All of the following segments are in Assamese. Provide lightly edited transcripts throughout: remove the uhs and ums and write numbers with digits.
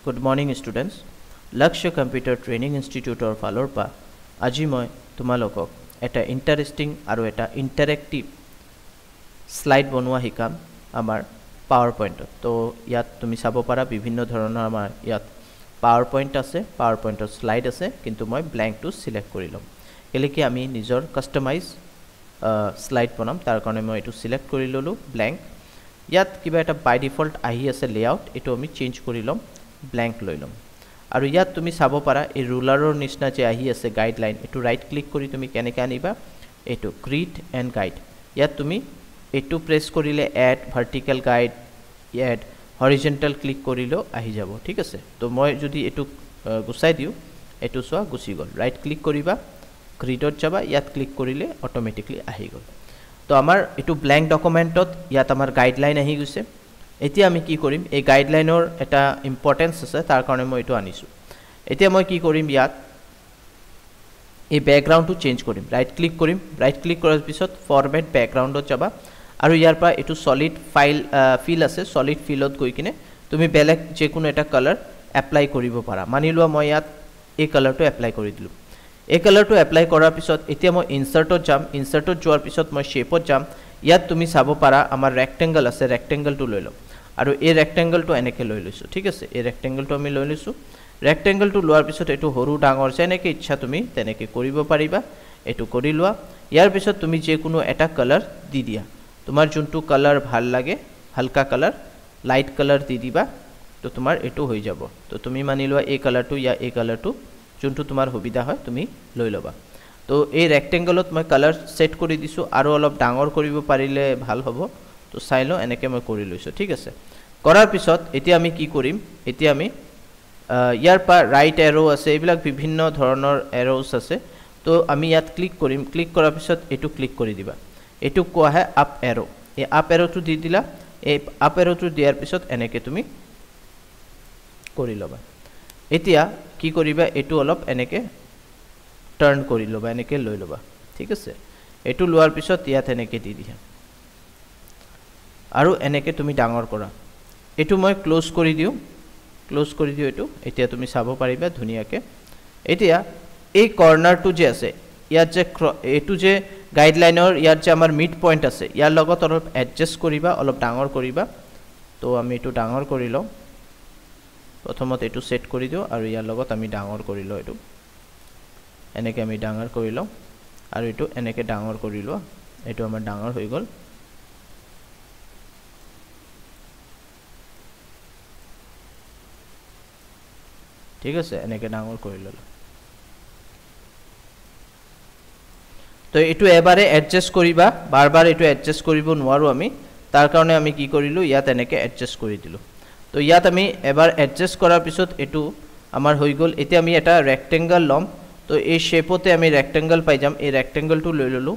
Good morning students. Lakshya Computer Training Institute or Falor pa আজি মই তোমালোকক এটা ইন্টারেস্টিং আৰু এটা ইন্টাৰেক্টিভ স্লাইড বনোৱা শিকাম আমাৰ পাৱাৰ পইণ্টত তো ইয়াত তুমি চাব পাৰা বিভিন্ন ধৰণৰ আমাৰ ইয়াত পাৱাৰ পইণ্ট আছে পাৱাৰ পইণ্টৰ স্লাইড আছে কিন্তু মই ব্ল্যাঙ্কটো সিলেক্ট কৰি লম কেলেকি আমি নিজৰ কাস্টমাইজ স্লাইড বনাম তাৰ কাৰণে মই এটো সিলেক্ট কৰি ললো ব্ল্যাঙ্ক ইয়াত কিবা এটা বাই ডিফল্ট আহি আছে লেআউট এটো আমি চেঞ্জ কৰি লম ব্ল্যাঙ্ক লৈ লম আৰু ইয়াত তুমি চাব পাৰা এই ৰুলাৰৰ নিচিনা যে আহি আছে গাইডলাইন এটো ৰাইট ক্লিক কৰি তুমি কেনেকৈ আনিবা এটো গ্ৰিড এণ্ড গাইড ইয়াত তুমি এটো প্ৰেছ কৰিলে add vertical guide add horizontal click কৰিলে আহি যাব ঠিক আছে তো মই যদি এটো গুছাই দিও এটো সোৱা গুছি গল ৰাইট ক্লিক কৰিবা গ্ৰিডত যাবা ইয়াত ক্লিক কৰিলে অটোমেটিকলি আহি গল তো আমাৰ এটো ব্ল্যাঙ্ক ডকুমেন্টত ইয়াত আমাৰ গাইডলাইন আহি গৈছে এতিয়া আমি কি কৰিম এই গাইডলাইনৰ এটা ইম্পৰ্টেন্স আছে তাৰ কাৰণে মই এটো আনিছো এতিয়া মই কি কৰিম ইয়াত এই ব্যাকগ্ৰাউণ্ডটো চেঞ্জ কৰিম ৰাইট ক্লিক কৰিম ৰাইট ক্লিক কৰাৰ পিছত ফৰমেট ব্যাকগ্ৰাউণ্ডত যাবা আৰু ইয়াৰ পৰা এটো সলিড ফাইল ফিল আছে সলিড ফিলত গৈ কিনে তুমি বেলেগ যে কোনো এটা কালাৰ এপ্লাই কৰিব পাৰা মানি লোৱা মই ইয়াত এই কালাৰটো এপ্লাই কৰি দিলো এই কালাৰটো এপ্লাই কৰাৰ পিছত এতিয়া মই ইনসাৰ্টত যাম ইনসাৰ্টত যোৱাৰ পিছত মই শেপত যাম ইয়াত তুমি চাব পাৰা আমাৰ ৰেক্টেঙ্গল আছে ৰেক্টেঙ্গলটো লৈ লম আৰু এই ৰেক্টেঙ্গলটো এনেকে লৈ লৈছো ঠিক আছে এই ৰেক্টেঙ্গলটো আমি লৈ লৈছো ৰেক্টেঙ্গলটো লোৱাৰ পিছত এটো হৰু ডাঙৰ যেনেকে ইচ্ছা তুমি তেনেকে কৰিব পাৰিবা এটো কৰি লোৱা ইয়াৰ পিছত তুমি যে কোনো এটা কালাৰ দি দিয়া তোমাৰ যোনটো কালাৰ ভাল লাগে হালকা কালাৰ লাইট কালাৰ দি দিবা তো তোমাৰ এটো হৈ যাব তো তুমি মানি লোৱা এই কালাৰটো ইয়া এই কালাৰটো যোনটো তোমাৰ সুবিধা হয় তুমি লৈ লবা তো এই ৰেক্টেঙ্গলত মই কালাৰ সেট কৰি দিছো আৰু অলপ ডাঙৰ কৰিব পাৰিলে ভাল হ'ব তো চাইলো এনেকে মই কৰি লৈছো ঠিক আছে কৰাৰ পিছত এতিয়া আমি কি কৰিম এতিয়া আমি ইয়াৰ পা ৰাইট এৰো আছে এইবিলাক বিভিন্ন ধৰণৰ এৰোস আছে তো আমি ইয়াত ক্লিক কৰিম ক্লিক কৰাৰ পিছত এটো ক্লিক কৰি দিবা এটো কোৱা হয় আপ এৰো এই আপ এৰোটো দি দিলা এই আপ এৰোটো দিয়াৰ পিছত এনেকে তুমি কৰি লবা এতিয়া কি কৰিবা এটো অলপ এনেকে টাৰ্ন কৰি লবা এনেকে লৈ লবা ঠিক আছে এটো লোৱাৰ পিছত ইয়াত এনেকে দি দিয়া আৰু এনেকে তুমি ডাঙৰ কৰা এটো মই ক্লোজ কৰি দিও এটো এতিয়া তুমি চাব পাৰিবা ধুনিয়াকে এতিয়া এই কৰ্নাৰটো যে আছে ইয়াত যে এটো যে গাইডলাইনৰ ইয়াত যে আমাৰ মিড পইণ্ট আছে ইয়াৰ লগত অলপ এডজাস্ট কৰিবা অলপ ডাঙৰ কৰিবা তো আমি এটো ডাঙৰ কৰি লও প্ৰথমত এটো সেট কৰি দিও আৰু ইয়াৰ লগত আমি ডাঙৰ কৰি লও এটো এনেকে আমি ডাঙৰ কৰি লও আৰু এটো এনেকে ডাঙৰ কৰি লও এটো আমাৰ ডাঙৰ হৈ গল ঠিক আছে এনেকে ডাঙৰ কৰি ললো তো এটো এবাৰে এডজাস্ট কৰিবা বাৰবাৰ এটো এডজাস্ট কৰিব নোৱাৰো আমি তাৰ কাৰণে আমি কি কৰিলো ইয়াত এনেকে এডজাস্ট কৰি দিলো তো ইয়াত আমি এবাৰ এডজাস্ট কৰাৰ পিছত এটো আমাৰ হৈ গল এতিয়া আমি এটা ৰেক্টেঙ্গল লম তো এই শেপতে আমি ৰেক্টেঙ্গল পাই যাম এই ৰেক্টেঙ্গলটো লৈ ললো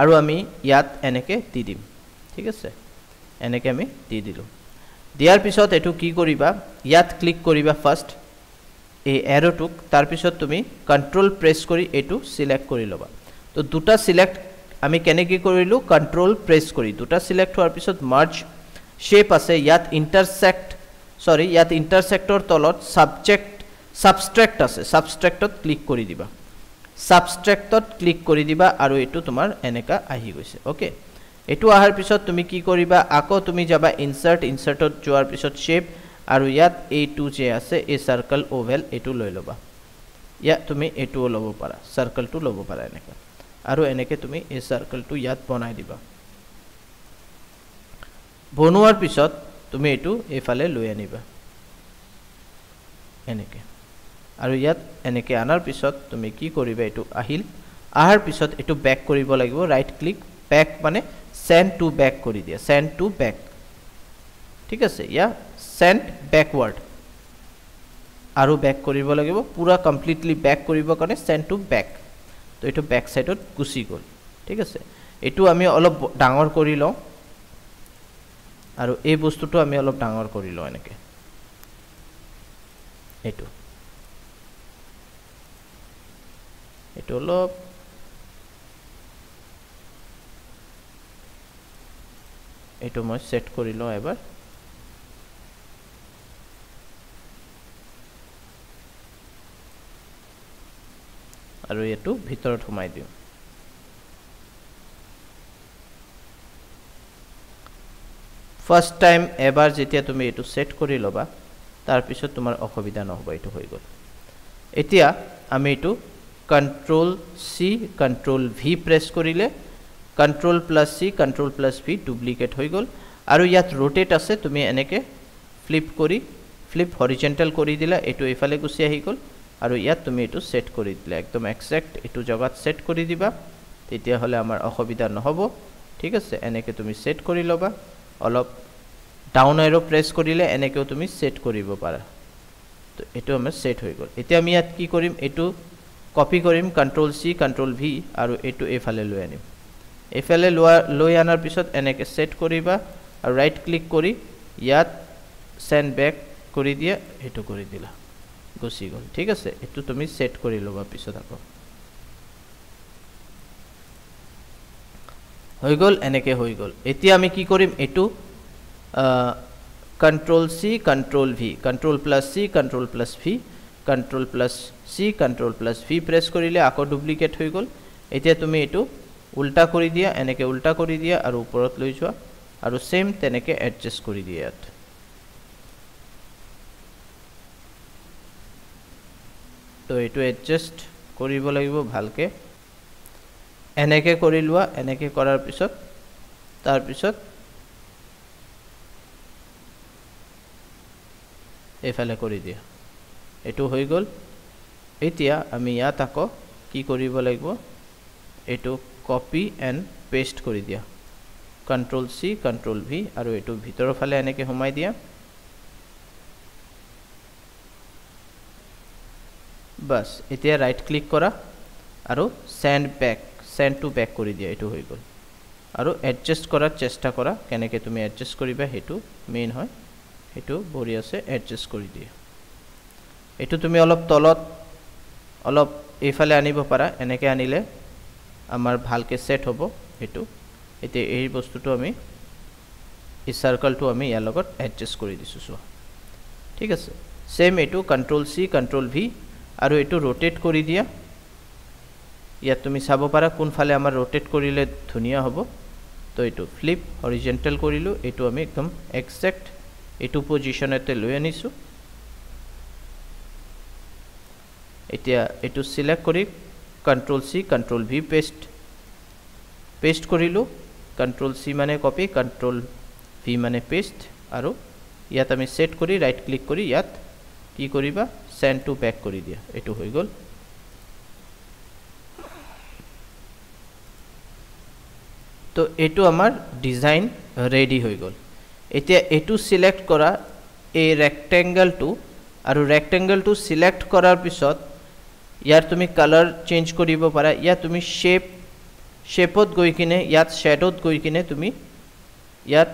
আৰু আমি ইয়াত এনেকে দি দিম ঠিক আছে এনেকে আমি দি দিলো দিয়াৰ পিছত এটো কি কৰিবা ইয়াত ক্লিক কৰিবা ফাৰ্স্ট এই এৰোটুক তাৰ পিছত তুমি কন্ট্ৰোল প্ৰেছ কৰি এটো সিলেক্ট কৰি লবা তো দুটা সিলেক্ট আমি কেনেকৈ কৰিলো কন্ট্ৰোল প্ৰেছ কৰি দুটা সিলেক্ট হোৱাৰ পিছত মাৰ্জ শেপ আছে ইয়াত ইন্টাৰসেক্টৰ তলত সাবট্ৰেক্ট আছে সাবট্ৰেক্টত ক্লিক কৰি দিবা আৰু এটো তোমাৰ এনেকা আহি গৈছে ওকে এটো আহাৰ পিছত তুমি কি কৰিবা আকৌ তুমি যাবা ইনসাৰ্টত যোৱাৰ পিছত শেপ আৰু ইয়াত এটো যে আছে এই সাৰ্কেল ওভেল এটো লৈ লবা ইয়া তুমি এটো লব পাৰা সাৰ্কেলটো লব পাৰা এনেকা আৰু এনেকে তুমি এই সাৰ্কেলটো ইয়াত বনাই দিবা বনোৱাৰ পিছত তুমি এটো এফালে লৈ আনিবা এনেকে আৰু ইয়াত এনেকে আনাৰ পিছত তুমি কি কৰিবা এটো আহিল আহাৰ পিছত এটো ব্যাক কৰিব লাগিব ৰাইট ক্লিক ব্যাক মানে সেন্ড টু ব্যাক কৰি দিয়া সেন্ড টু ব্যাক ঠিক আছে ইয়া সেন্ড ব্যাকওয়াৰ্ড আৰু ব্যাক কৰিব লাগিব পুৰা কমপ্লিটলি ব্যাক কৰিব কাৰণে সেন্ড টু ব্যাক তো এটো ব্যাক সাইডত গুছি গল ঠিক আছে এটো আমি অলপ ডাঙৰ কৰি লও আৰু এই বস্তুটো আমি অলপ ডাঙৰ কৰি লও এনেকে এটো অলপ এটো মই সেট কৰি লও এবাৰ আৰু এটো ভিতৰত সোমাই দিও ফাৰ্স্ট টাইম এবাৰ যেতিয়া তুমি এটো সেট কৰি লবা তাৰ পিছত তোমাৰ অসুবিধা নহব এটো হৈ গল এতিয়া আমি এটো কন্ট্ৰোল সি কন্ট্ৰোল ভি প্ৰেছ কৰিলে কন্ট্ৰোল প্লাস সি কন্ট্ৰোল প্লাস ভি ডুপ্লিকেট হৈ গল আৰু ইয়াত ৰোটেট আছে তুমি এনেকে ফ্লিপ হৰিজন্টাল কৰি দিলা এটো এফালে গুছি আহি গল আৰু ইয়াত তুমি এটো সেট কৰি দিলা একদম এক্সাক্ট এটো জায়গাত সেট কৰি দিবা তেতিয়া হলে আমাৰ অসুবিধা নহব ঠিক আছে এনেকে তুমি সেট কৰি লবা অলপ ডাউন এৰো প্ৰেছ কৰিলে এনেকেও তুমি সেট কৰিব পাৰা তো এটো আমাৰ সেট হৈ গল এতিয়া আমি ইয়াত কি কৰিম এটো কপি কৰিম কন্ট্ৰোল সি কন্ট্ৰোল ভি আৰু এটো এফালে লৈ আনিম এফালে লৈ আনাৰ পিছত এনেকে সেট কৰিবা আৰু ৰাইট ক্লিক কৰি ইয়াত সেন্ড ব্যাক কৰি দিয়া এটো কৰি দিলা গুছি গল ঠিক আছে এটো তুমি সেট কৰি লবা পিছত আকৌ হৈ গল এনেকে হৈ গল এতিয়া আমি কি কৰিম এটো control C control V control plus C control plus V control plus C control plus V press কৰিলে আকৌ ডুপ্লিকেট হৈ গল এতিয়া তুমি এটো উল্টা কৰি দিয়া এনেকে উল্টা কৰি দিয়া আৰু ওপৰত লৈ যোৱা আৰু সেম তেনেকে এডজাস্ট কৰি দিয়া ইয়াত তো এটো এডজাস্ট কৰিব লাগিব ভালকে এনেকে কৰি লোৱা এনেকে কৰাৰ পিছত তাৰ পিছত এফালে কৰি দিয়া এটো হৈ গল এতিয়া আমি ইয়াত আকৌ কি কৰিব লাগিব এটো কপি এন্ড পেস্ট কৰি দিয়া কন্ট্ৰোল সি কন্ট্ৰোল ভি আৰু এটো ভিতৰৰ ফালে এনেকে সোমাই দিয়া বাস এতিয়া ৰাইট ক্লিক কৰা আৰু সেন্ড টু ব্যাক কৰি দিয়া এটো হৈ গল আৰু এডজাস্ট কৰাৰ চেষ্টা কৰা কেনেকে তুমি এডজাস্ট কৰিবা হেতু মেইন হয় এটো বৰি আছে এডজাস্ট কৰি দিয়া এটো তুমি অলপ তলত অলপ এফালে আনিব পাৰা এনেকে আনিলে আমাৰ ভালকে সেট হ'ব এটো এতে এই বস্তুটো আমি এই সার্কেলটো আমি ইয়াৰ লগত এডজাস্ট কৰি দিছো সো ঠিক আছে সেম এটো কন্ট্ৰোল সি কন্ট্ৰোল ভি আৰু এটো ৰোটেট কৰি দিয়া ইয়াত তুমি চাব পাৰা কোন ফালে আমাৰ ৰোটেট কৰিলে ধুনিয়া হ'ব তো এটো ফ্লিপ হৰিজন্টাল কৰিলো এটো আমি একদম এক্সাক্ট এটো পজিশনতে লৈ আনিছো এতিয়া এটো সিলেক্ট কৰি কন্ট্ৰোল সি কন্ট্ৰোল ভি পেস্ট কৰিলো কন্ট্ৰোল সি মানে কপি কন্ট্ৰোল ভি মানে পেস্ট আৰু ইয়াত আমি সেট কৰি ৰাইট ক্লিক কৰি ইয়াত কি কৰিবা সেন্ড টু ব্যাক কৰি দিয়া এটো হৈ গল তো এটো আমাৰ ডিজাইন ৰেডি হৈ গল এতিয়া এটো সিলেক্ট কৰা এই ৰেক্টেঙ্গলটো আৰু ৰেক্টেঙ্গলটো সিলেক্ট কৰাৰ পিছত ইয়াৰ তুমি কালাৰ চেঞ্জ কৰিব পাৰা ইয়া তুমি শেপত গৈ কিনে ইয়াত শ্যাডোত গৈ কিনে তুমি ইয়াত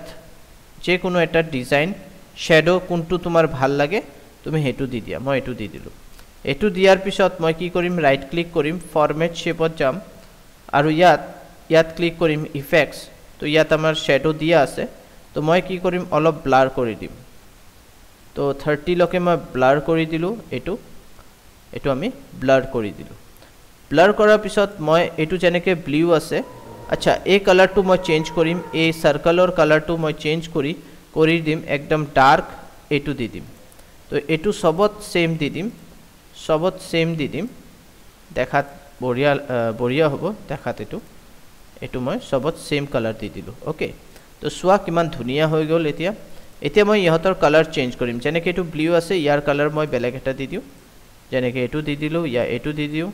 যে কোনো এটা ডিজাইন শ্যাডো কোনটো তোমাৰ ভাল লাগে তুমি হেতু দি দিয়া মই এটো দি দিলো এটো দিয়াৰ পিছত মই কি কৰিম ৰাইট ক্লিক কৰিম ফৰমেট শেপত যাম আৰু ইয়াত ক্লিক কৰিম ইফেক্টস তো ইয়াত আমাৰ শ্যাডো দিয়া আছে তো মই কি কৰিম অলপ ব্লাৰ কৰি দিম তো 30 লকে মই ব্লাৰ কৰি দিলো এটো আমি ব্লাৰ কৰি দিলো ব্লাৰ কৰাৰ পিছত মই এটো যেনেকে ব্লু আছে আচ্ছা এই কালাৰটো মই চেঞ্জ কৰিম এই সাৰ্কেলৰ কালাৰটো মই চেঞ্জ কৰি দিম একদম ডার্ক এটো দি দিম তো এটো সবত সেম দি দিম দেখাত বঢ়িয়া হ'ব দেখাত এটো মই সবত সেম কালাৰ দি দিলো ওকে তো সোয়া কিমান ধুনিয়া হৈ গল এতিয়া মই ইহতৰ কালাৰ চেঞ্জ কৰিম যেনেকে এটো ব্লু আছে ইয়াৰ কালাৰ মই বেলেগ এটা দি দিও যেনেকে এটো দি দিলো ইয়া এটো দি দিও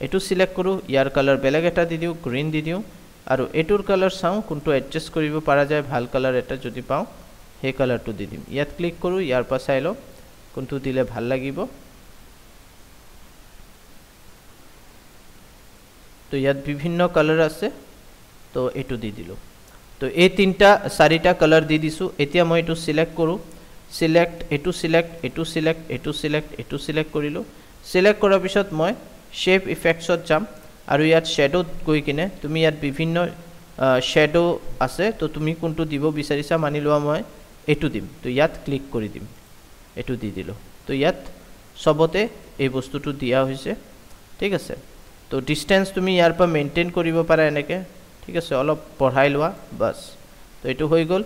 এটো সিলেক্ট কৰো ইয়াৰ কালাৰ বেলেগ এটা দি দিও গ্ৰীন দি দিও আৰু এটোৰ কালাৰ চাও কোনটো এডজাস্ট কৰিব পাৰা যায় ভাল কালাৰ এটা যদি পাও হে কালাৰটো দি দিম ইয়াত ক্লিক কৰো ইয়াৰ পা চাই ল কোনটো দিলে ভাল লাগিব তো ইয়াত বিভিন্ন কালাৰ আছে তো এটো দি দিলো তো এই তিনটা চাৰিটা কালাৰ দি দিছো এতিয়া মই এটো সিলেক্ট কৰো এটো সিলেক্ট কৰিলো সিলেক্ট কৰাৰ পিছত মই শেপ ইফেক্টছত যাম আৰু ইয়াত শ্যাডোত গৈ কিনে তুমি ইয়াত বিভিন্ন শ্যাডো আছে তো তুমি কোনটো দিব বিচাৰিছা মানি লোৱা মই এটো দিম তো ইয়াত ক্লিক কৰি দিম এটো দি দিলো তো ইয়াত সবতে এই বস্তুটো দিয়া হৈছে ঠিক আছে তো ডিস্টেন্স তুমি ইয়াৰ পৰা মেইনটেইন কৰিব পাৰা এনেকৈ ঠিক আছে অলপ বঢ়াই লোৱা বাছ তো এইটো হৈ গ'ল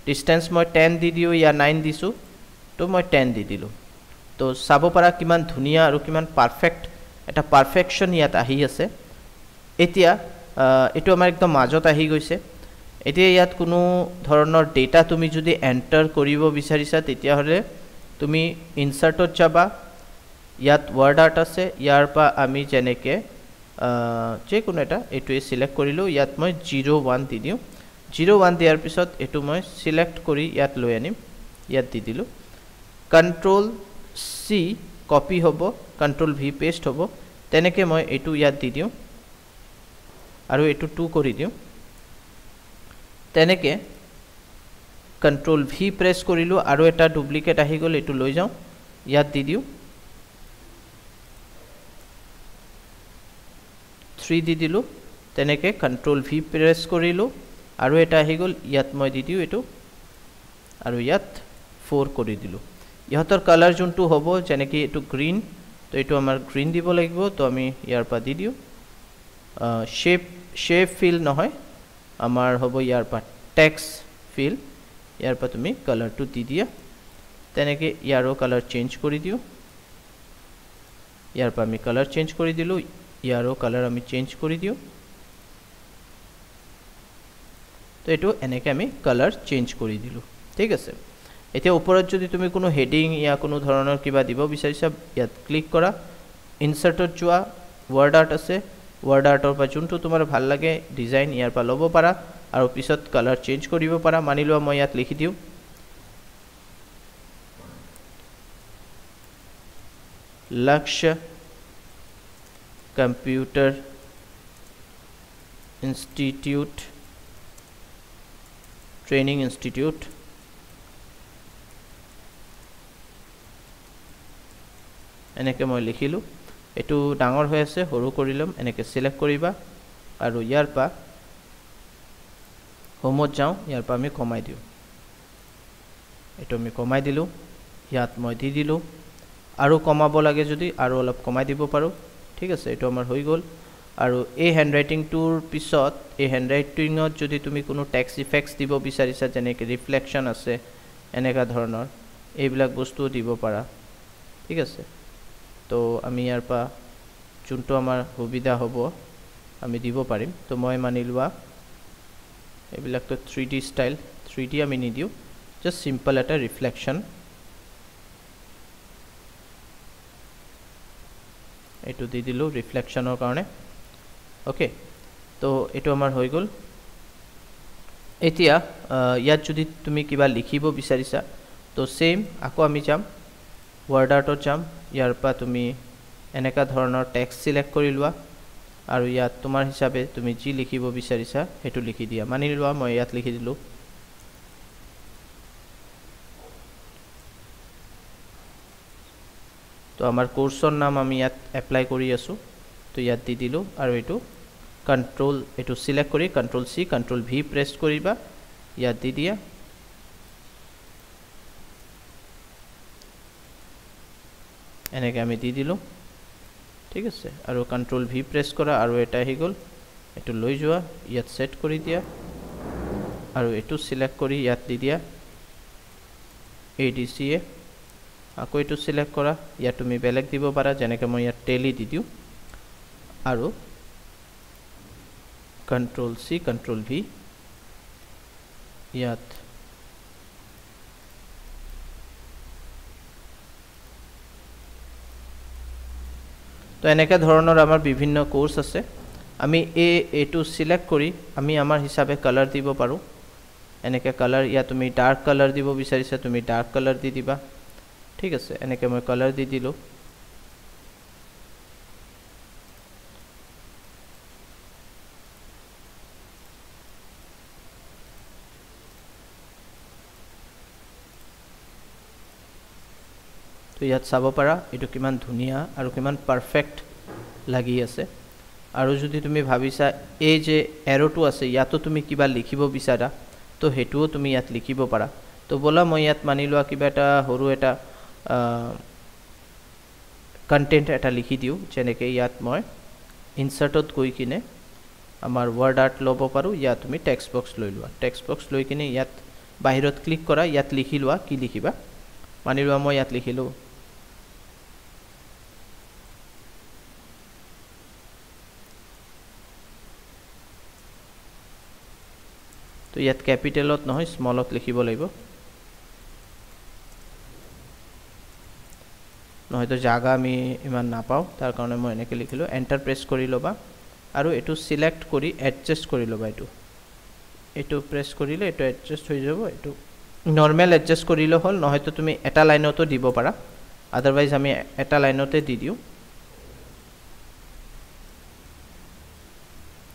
ডিস্টেন্স মই 10 দি দিওঁ ইয়া 9 দিছোঁ তো মই 10 দি দিলোঁ তো চাব পাৰা কিমান ধুনীয়া আৰু কিমান পাৰফেক্ট এটা পাৰফেকশ্যন ইয়াত আহি আছে এতিয়া এইটো আমাৰ একদম মাজত আহি গৈছে এতিয়া ইয়াত কোনো ধৰণৰ ডেটা তুমি যদি এণ্টাৰ কৰিব বিচাৰিছা তেতিয়াহ'লে তুমি ইনচাৰ্টত যাবা ইয়াত ৱৰ্ড আৰ্ট আছে ইয়াৰ পৰা আমি যেনেকৈ যিকোনো এটা এইটোৱে চিলেক্ট কৰিলোঁ ইয়াত মই 01 দি দিওঁ 01 দিয়াৰ পিছত এইটো মই চিলেক্ট কৰি ইয়াত লৈ আনিম ইয়াত দি দিলোঁ কণ্ট্ৰল চি কপি হ'ব কণ্ট্ৰল ভি পেষ্ট হ'ব তেনেকৈ মই এইটো ইয়াত দি দিওঁ আৰু এইটো 2 কৰি দিওঁ তেনেকৈ কণ্ট্ৰল ভি প্ৰেছ কৰিলোঁ আৰু এটা ডুপ্লিকেট আহি গ'ল এইটো লৈ যাওঁ ইয়াত দি দিওঁ 3 দি দিলোঁ তেনেকৈ কণ্ট্ৰল ভি প্ৰেছ কৰিলোঁ আৰু এটা আহি গ'ল ইয়াত মই দি দিওঁ এইটো আৰু ইয়াত 4 কৰি দিলোঁ ইহঁতৰ কালাৰ যোনটো হ'ব যেনেকৈ এইটো গ্ৰীণ তো এইটো আমাৰ গ্ৰীণ দিব লাগিব তো আমি ইয়াৰ পৰা দি দিওঁ শ্বেপ ফিল নহয় আমাৰ হ'ব ইয়াৰ পৰা টেক্সট ফিল ইয়াৰ পৰা তুমি কালাৰটো দি দিয়া তেনেকৈ ইয়াৰো কালাৰ চেঞ্জ কৰি দিওঁ ইয়াৰ পৰা আমি কালাৰ চেঞ্জ কৰি দিলোঁ ইয়াৰো কালাৰ আমি চেঞ্জ কৰি দিওঁ তো এইটো এনেকৈ আমি কালাৰ চেঞ্জ কৰি দিলোঁ ঠিক আছে এতিয়া ওপৰত যদি তুমি কোনো হেডিং ইয়া কোনো ধৰণৰ কিবা দিব বিচাৰিছা ইয়াত ক্লিক কৰা ইনচাৰ্টত যোৱা ৱৰ্ড আৰ্ট আছে ৱৰ্ড আৰ্টৰ পৰা যোনটো তোমাৰ ভাল লাগে ডিজাইন ইয়াৰ পৰা ল'ব পাৰা আৰু পিছত কালাৰ চেঞ্জ কৰিব পাৰা মানি লোৱা মই ইয়াত লিখি দিওঁ লক্ষ্য কম্পিউটাৰ ইনষ্টিটিউট ট্ৰেইনিং ইনষ্টিটিউট এনেকৈ মই লিখিলোঁ এইটো ডাঙৰ হৈ আছে সৰু কৰি ল'ম এনেকৈ চিলেক্ট কৰিবা আৰু ইয়াৰ পৰা হোমত যাওঁ ইয়াৰ পৰা আমি কমাই দিওঁ এইটো আমি কমাই দিলোঁ ইয়াত মই দি দিলোঁ আৰু কমাব লাগে যদি আৰু অলপ কমাই দিব পাৰোঁ ঠিক আছে এইটো আমাৰ হৈ গ'ল আৰু এই হেণ্ডৰাইটিংটোৰ পিছত এই হেণ্ডৰাইটিঙত যদি তুমি কোনো টেক্সট ইফেক্টছ দিব বিচাৰিছা যেনেকৈ ৰিফ্লেকশ্যন আছে এনেকুৱা ধৰণৰ এইবিলাক বস্তুও দিব পাৰা ঠিক আছে তো আমি ইয়াৰ পৰা যোনটো আমাৰ সুবিধা হ'ব আমি দিব পাৰিম তো মই মানি লোৱা এইবিলাকতো 3D ষ্টাইল 3D আমি নিদিওঁ জাষ্ট চিম্পল এটা ৰিফ্লেকশ্যন এইটো দি দিলোঁ ৰিফ্লেকশ্যনৰ কাৰণে অ'কে তো এইটো আমাৰ হৈ গ'ল এতিয়া ইয়াত যদি তুমি কিবা লিখিব বিচাৰিছা তো ছেইম আকৌ আমি যাম ৱৰ্ড আৰ্টত যাম ইয়াৰ পৰা তুমি এনেকুৱা ধৰণৰ টেক্সট চিলেক্ট কৰি লোৱা আৰু ইয়াত তোমাৰ হিচাপে তুমি যি লিখিব বিচাৰিছা সেইটো লিখি দিয়া মানি লোৱা মই ইয়াত লিখি দিলোঁ তো আমাৰ কোৰ্চৰ নাম আমি ইয়াত এপ্লাই কৰি আছোঁ তো ইয়াত দি দিলোঁ আৰু এইটো কণ্ট্ৰল এইটো চিলেক্ট কৰি control C control V press কৰিবা ইয়াত দি দিয়া এনেকৈ আমি দি দিলোঁ ঠিক আছে আৰু কণ্ট্ৰল ভি প্ৰেছ কৰা আৰু এটা আহি গ'ল এইটো লৈ যোৱা ইয়াত ছেট কৰি দিয়া আৰু এইটো চিলেক্ট কৰি ইয়াত দি দিয়া ADCA আকৌ এইটো চিলেক্ট কৰা ইয়াত তুমি বেলেগ দিব পাৰা যেনেকৈ মই ইয়াত টেলি দি দিওঁ আৰু কণ্ট্ৰল চি কণ্ট্ৰল ভি ইয়াত তো এনেকৈ ধৰণৰ আমাৰ বিভিন্ন কোৰ্চ আছে আমি এইটো চিলেক্ট কৰি আমি আমাৰ হিচাপে কালাৰ দিব পাৰোঁ এনেকৈ কালাৰ ইয়াত তুমি ডাৰ্ক কালাৰ দিব বিচাৰিছা তুমি ডাৰ্ক কালাৰ দি দিবা ঠিক আছে এনেকৈ মই কালাৰ দি দিলোঁ তো ইয়াত চাব পাৰা এইটো কিমান ধুনীয়া আৰু কিমান পাৰফেক্ট লাগি আছে আৰু যদি তুমি ভাবিছা এই যে এৰোটো আছে ইয়াতো তুমি কিবা লিখিব বিচাৰা তো হেতুও তুমি ইয়াত লিখিব পাৰা তো বলা মই ইয়াত মানি লোৱা কিবা এটা সৰু এটা কন্টেন্ট এটা লিখি দিও যেনেকৈ ইয়াত মই ইনসাৰ্টত গৈ কিনে আমাৰ ৱৰ্ড আৰ্ট ল'ব পাৰোঁ ইয়াত তুমি টেক্সট বক্স লৈ লোৱা টেক্সট বক্স লৈ কিনে ইয়াত বাহিৰত ক্লিক কৰা ইয়াত লিখি লোৱা কি লিখিবা মানি লোৱা মই ইয়াত লিখিলোঁ তো ইয়াত ক্যাপিটেলত নহয় স্মলত লিখিব লাগিব নহয়তো জাগা আমি ইমান নাপাওঁ তাৰ কাৰণে মই এনেকৈ লিখিলোঁ এণ্টাৰ প্ৰেছ কৰি ল'বা আৰু এইটো সিলেক্ট কৰি এডজাষ্ট কৰি ল'বা এইটো প্ৰেছ কৰিলে এইটো এডজাষ্ট হৈ যাব এইটো নৰ্মেল এডজাষ্ট কৰিলে হ'ল নহয়তো তুমি এটা লাইনতো দিব পাৰা আদাৰৱাইজ আমি এটা লাইনতে দি দিওঁ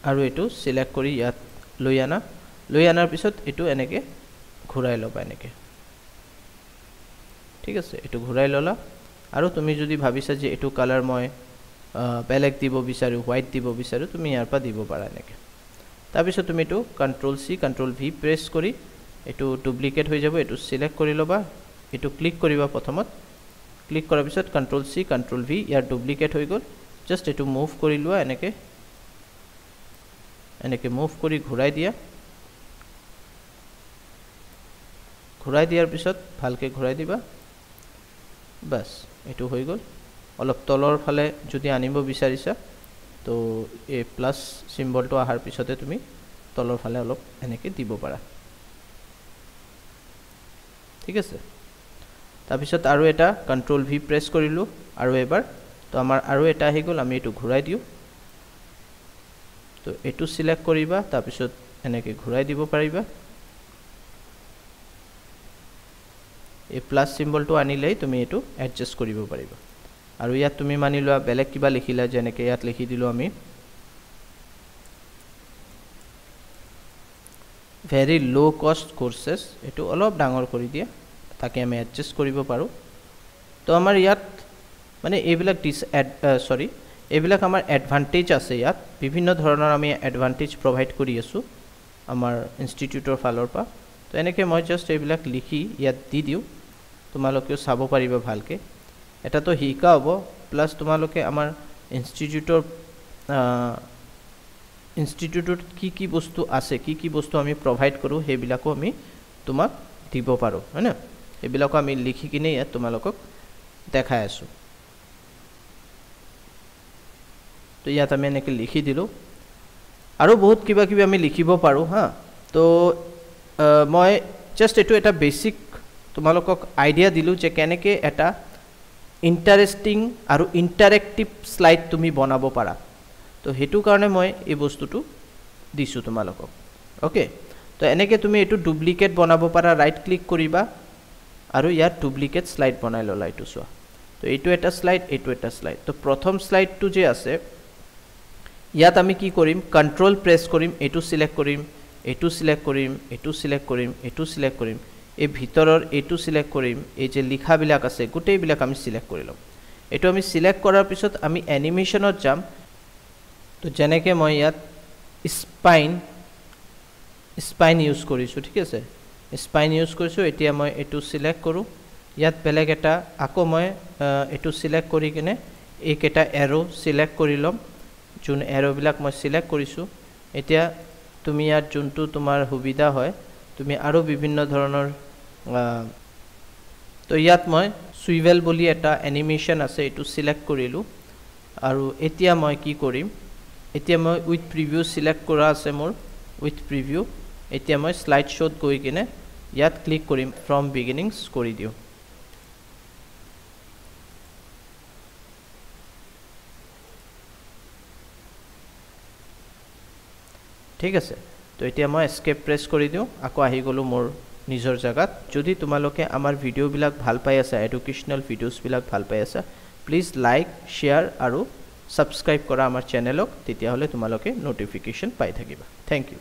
আৰু এইটো সিলেক্ট কৰি ইয়াত লৈ আনাৰ পিছত এইটো এনেকৈ ঘূৰাই ল'বা এনেকৈ ঠিক আছে এইটো ঘূৰাই ল'লা আৰু তুমি যদি ভাবিছা যে এইটো কালাৰ মই বেলেগ দিব বিচাৰোঁ হোৱাইট দিব বিচাৰোঁ তুমি ইয়াৰ পৰা দিব পাৰা এনেকৈ তাৰপিছত তুমি এইটো Ctrl+C Ctrl+V প্ৰেছ কৰি এইটো ডুপ্লিকেট হৈ যাব এইটো সিলেক্ট কৰি ল'বা এইটো ক্লিক কৰিবা প্ৰথমত ক্লিক কৰাৰ পিছত Ctrl+C Ctrl+V ইয়াৰ ডুপ্লিকেট হৈ গ'ল জাষ্ট এইটো মুভ কৰি লোৱা এনেকৈ মুভ কৰি ঘূৰাই দিয়াৰ পিছত ভালকৈ ঘূৰাই দিবা বাস এইটো হৈ গ'ল অলপ তলৰ ফালে যদি আনিব বিচাৰিছা তো এই প্লাস সিম্বলটো আহাৰ পিছতে তুমি তলৰ ফালে অলপ এনেকৈ দিব পাৰা ঠিক আছে তাৰপিছত আৰু এটা Ctrl+V প্ৰেছ কৰিলোঁ আৰু এবাৰ তো আমাৰ আৰু এটা আহি গ'ল আমি এইটো ঘূৰাই দিওঁ তো এইটো সিলেক্ট কৰিবা তাৰপিছত এনেকৈ ঘূৰাই দিব পাৰিবা এই প্লাস সিম্বলটো আনিলেই তুমি এইটো এডজাষ্ট কৰিব পাৰিবা আৰু ইয়াত তুমি মানি লোৱা বেলেগ কিবা লিখিলা যেনেকৈ ইয়াত লিখি দিলোঁ আমি ভেৰি লো কষ্ট কোৰ্সেছ এইটো অলপ ডাঙৰ কৰি দিয়া তাকে আমি এডজাষ্ট কৰিব পাৰোঁ তো আমাৰ ইয়াত মানে এইবিলাক এইবিলাক আমাৰ এডভান্টেজ আছে ইয়াত বিভিন্ন ধৰণৰ আমি এডভান্টেজ প্ৰভাইড কৰি আছোঁ আমাৰ ইনষ্টিটিউটৰ ফালৰ পৰা তো এনেকৈ মই জাষ্ট এইবিলাক লিখি ইয়াত দি দিওঁ তোমালোকেও চাব পাৰিবা ভালকৈ এটাতো শিকা হ'ব প্লাস তোমালোকে আমাৰ ইনষ্টিটিউটত কি বস্তু আছে কি বস্তু আমি প্ৰভাইড কৰোঁ সেইবিলাকো আমি তোমাক দিব পাৰোঁ হয় না এইবিলাকো আমি লিখি কিনে ইয়াত তোমালোকক দেখাই আছোঁ তো ইয়াত আমি এনেকৈ লিখি দিলোঁ আৰু বহুত কিবা আমি লিখিব পাৰোঁ হা তো মই জাষ্ট এইটো এটা বেসিক তোমালোকক আইডিয়া দিলোঁ যে কেনেকৈ এটা ইণ্টাৰেষ্টিং আৰু ইণ্টাৰেক্টিভ স্লাইড তুমি বনাব পাৰা তো সেইটো কাৰণে মই এই বস্তুটো দিছোঁ তোমালোকক ওকে তো এনেকৈ তুমি এইটো ডুপ্লিকেট বনাব পাৰা ৰাইট ক্লিক কৰিবা আৰু ইয়াত ডুপ্লিকেট স্লাইড বনাই ল'লা এইটো চোৱা তো এইটো এটা স্লাইড তো প্ৰথম স্লাইডটো যে আছে ইয়াত আমি কি কৰিম কন্ট্ৰোল প্ৰেছ কৰিম এইটো সিলেক্ট কৰিম এইটো সিলেক্ট কৰিম এই ভিতৰৰ এইটো সিলেক্ট কৰিম এই যে লিখাবিলাক আছে গোটেইবিলাক আমি সিলেক্ট কৰি ল'ম এইটো আমি সিলেক্ট কৰাৰ পিছত আমি এনিমেশনত যাম তো যেনেকৈ মই ইয়াত স্পাইন ইউজ কৰিছোঁ ঠিক আছে স্পাইন ইউজ কৰিছোঁ এতিয়া মই এইটো সিলেক্ট কৰোঁ ইয়াত বেলেগ এটা আকৌ মই এইটো সিলেক্ট কৰি কিনে এইকেইটা এৰো সিলেক্ট কৰি ল'ম যোন এৰোবিলাক মই সিলেক্ট কৰিছোঁ এতিয়া তুমি ইয়াত যোনটো তোমাৰ সুবিধা হয় তুমি আৰু বিভিন্ন ধৰণৰ তো ইয়াত মই সুইভেল বুলি এটা এনিমেশন আছে এইটো সিলেক্ট কৰিলোঁ আৰু এতিয়া মই কি কৰিম এতিয়া মই উইথ প্ৰিভিউ সিলেক্ট কৰা আছে মোৰ উইথ প্ৰিভিউ এতিয়া মই স্লাইড শ্ব'ত গৈ কিনে ইয়াত ক্লিক কৰিম ফ্ৰম বিগিনিংছ কৰি দিওঁ ঠিক আছে তো এতিয়া মই এস্কেপ প্ৰেছ কৰি দিওঁ আকৌ আহি গ'লো মোৰ নিজৰ জায়গাত যদি তোমালোকে আমাৰ ভিডিওবিলাক ভাল পাই আছা এডুকেশনাল ভিডিওছবিলাক ভাল পাই আছা প্লিজ লাইক শেয়াৰ আৰু সাবস্ক্ৰাইব কৰা আমাৰ চেনেলক তেতিয়া হলে তোমালোকে নোটিফিকেশন পাই থাকিবা থ্যাংক ইউ